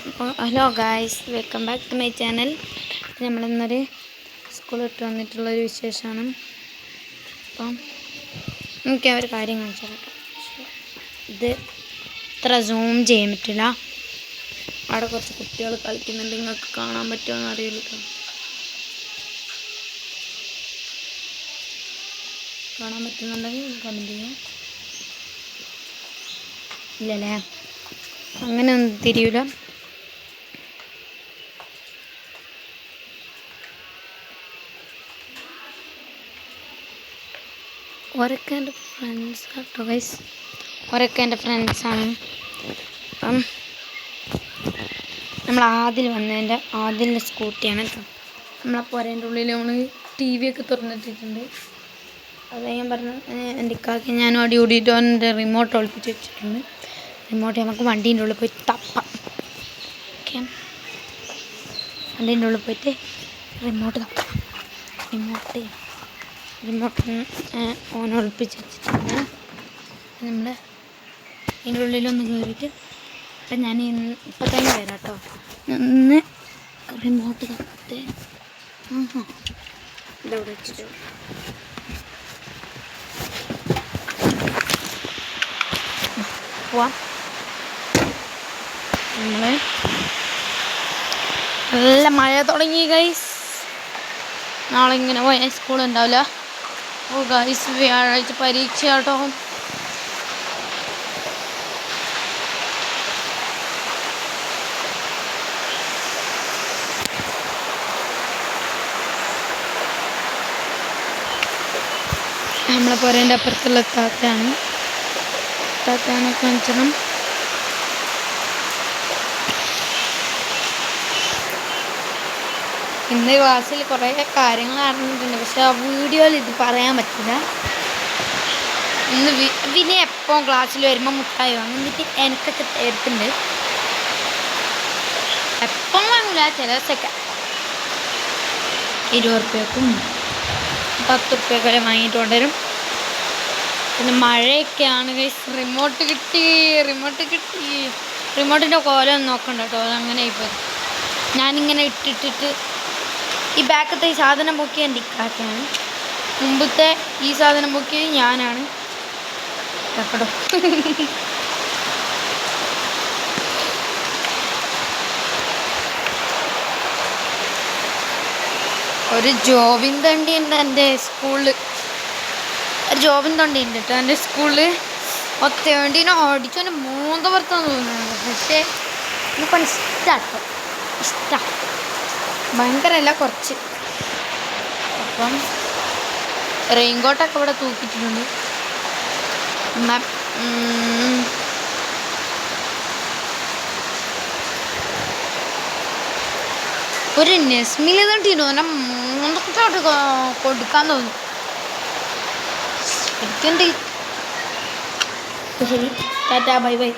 Hello guys, welcome back to my channel. നമ്മളിന്നൊരു school വിട്ട് വന്നിട്ടുള്ളൊരു വിശേഷമാണ്. അപ്പം എനിക്ക് ഒരു കാര്യം കാണിച്ചു കേട്ടോ. ഇത് ഇത്ര സൂം ചെയ്യാൻ പറ്റില്ല. അവിടെ കുറച്ച് കുട്ടികൾ കളിക്കുന്നുണ്ട്. നിങ്ങൾക്ക് കാണാൻ പറ്റുമോ എന്ന് അറിയില്ല കേട്ടോ. കാണാൻ പറ്റുന്നുണ്ടെങ്കിൽ കമൻറ്റ് ചെയ്യാം. ഇല്ലല്ലേ, അങ്ങനെ ഒന്നും തിരിയില്ല. ഓരൊക്കെ എൻ്റെ ഫ്രണ്ട്സ് കേട്ടോ ഗൈസ്, ഓരൊക്കെ എൻ്റെ ഫ്രണ്ട്സാണ്. അപ്പം നമ്മൾ ആദിലിൻ്റെ സ്കൂട്ടിയാണ് കേട്ടോ. നമ്മളെ പോരേൻ്റെ ഉള്ളിൽ നമ്മൾ TV ഒക്കെ തുറന്നിട്ടിട്ടുണ്ട്. അത് ഞാൻ പറഞ്ഞു, എൻ്റെ ഇക്കാക്ക് ഞാനും അടി ഓടിയിട്ട് എൻ്റെ റിമോട്ട് ഒളിപ്പിച്ച് വെച്ചിട്ടുണ്ട്. റിമോട്ട് നമുക്ക് വണ്ടീൻ്റെ ഉള്ളിൽ പോയി തപ്പാം. ഓക്കെ, വണ്ടീൻ്റെ ഉള്ളിൽ പോയിട്ട് റിമോട്ട് തപ്പാം. റിമോട്ട് ഓൺ ഒളിപ്പിച്ച് വെച്ചിട്ടുണ്ട്. നമ്മൾ ഇതിൻ്റെ ഉള്ളിലൊന്ന് കയറിയിട്ട് അപ്പം ഞാൻ ഇപ്പം തന്നെ വരാം കേട്ടോ. ഒന്ന് റിമോട്ട് തപ്പത്തെ. ഇതവിടെ വെച്ചിട്ട് പോവാം. നമ്മൾ നല്ല മഴ തുടങ്ങി ഗൈസ്. നാളെ ഇങ്ങനെ പോയാൽ സ്കൂളുണ്ടാവില്ല. ഓ ഗൈസ്, വ്യാഴാഴ്ച പരീക്ഷ കേട്ടോ. നമ്മളെ പോരേൻ്റെ അപ്പുറത്തുള്ള താത്തയാണ് കാണിച്ചണം. ഇന്ന് ക്ലാസ്സിൽ കുറേ കാര്യങ്ങൾ അറിഞ്ഞിട്ടുണ്ട്, പക്ഷെ ആ വീഡിയോയിൽ ഇത് പറയാൻ പറ്റില്ല. ഇന്ന് പിന്നെ എപ്പോൾ ക്ലാസ്സിൽ വരുമ്പോൾ മുട്ടായി വാങ്ങിയിട്ട് എനിക്കൊക്കെ എടുത്തിട്ടുണ്ട്. എപ്പം വാങ്ങില്ല, ചില ദിവസമൊക്കെ 20 റുപ്യക്കും 10 റുപ്യക്കൊക്കെ വാങ്ങിയിട്ട് കൊണ്ടുവരും. പിന്നെ മഴയൊക്കെയാണ് ഗൈസ്. റിമോട്ട് കിട്ടി. റിമോട്ടിൻ്റെ കോലം നോക്കണ്ട കേട്ടോ, അതങ്ങനെ ഇപ്പോൾ ഞാനിങ്ങനെ ഇട്ടിട്ട് ഈ ബാക്കത്തെ ഈ സാധനം പൊക്കിയ എൻ്റെ ഇക്കാക്കയാണ്, മുമ്പത്തെ ഈ സാധനം പൊക്കിയത് ഞാനാണ് കേട്ടോ. ഒരു ജോബിൻ തണ്ടി ഉണ്ട് എൻ്റെ സ്കൂളിൽ. ഒരു ജോബിൻ തണ്ടി ഉണ്ട് കേട്ടോ എൻ്റെ സ്കൂളിൽ. ഒത്തേണ്ടീനെ ഓടിച്ചോൻ്റെ മൂന്ന് പുറത്തെന്ന് തോന്നുന്നുണ്ട്. പക്ഷേ എനിക്കൊന്ന് ഇഷ്ടമാണ് ഭയങ്കരമല്ല, കുറച്ച്. അപ്പം റെയിൻകോട്ടൊക്കെ ഇവിടെ തൂക്കിയിട്ടുണ്ട്. ഒരു നെസ്മിൽ തട്ടിനു എന്നെ മൂന്നൊക്കെ കൊടുക്കാൻ തോന്നുന്നു. എനിക്കുണ്ട്. ശരി, ടാറ്റാ, ബൈ ബൈ.